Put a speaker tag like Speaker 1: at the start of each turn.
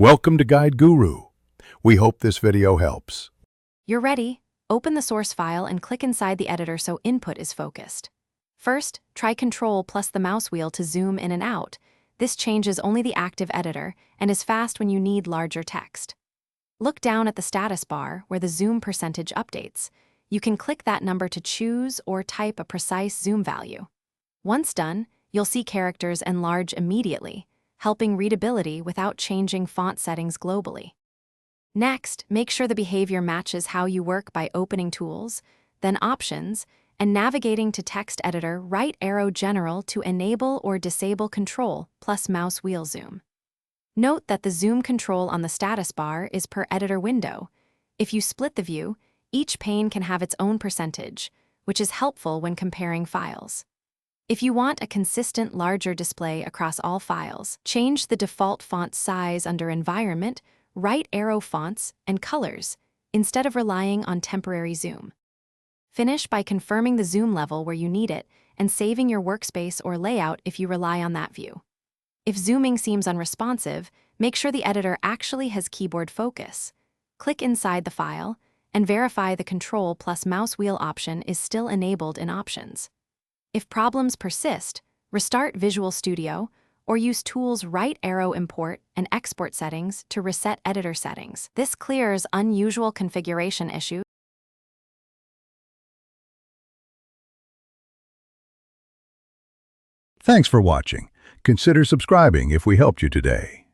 Speaker 1: Welcome to Guide Guru. We hope this video helps.
Speaker 2: You're ready. Open the source file and click inside the editor so input is focused. First, try Control plus the mouse wheel to zoom in and out. This changes only the active editor and is fast when you need larger text. Look down at the status bar where the zoom percentage updates. You can click that number to choose or type a precise zoom value. Once done, you'll see characters enlarge immediately, helping readability without changing font settings globally. Next, make sure the behavior matches how you work by opening Tools, then Options, and navigating to Text Editor right arrow General to enable or disable Control plus mouse wheel zoom. Note that the zoom control on the status bar is per editor window. If you split the view, each pane can have its own percentage, which is helpful when comparing files. If you want a consistent larger display across all files, change the default font size under Environment, right arrow Fonts, and Colors, instead of relying on temporary zoom. Finish by confirming the zoom level where you need it and saving your workspace or layout if you rely on that view. If zooming seems unresponsive, make sure the editor actually has keyboard focus. Click inside the file and verify the Control plus mouse wheel option is still enabled in Options. If problems persist, restart Visual Studio or use Tools right arrow Import and Export settings to reset editor settings. This clears unusual configuration issues.
Speaker 1: Thanks for watching. Consider subscribing if we helped you today.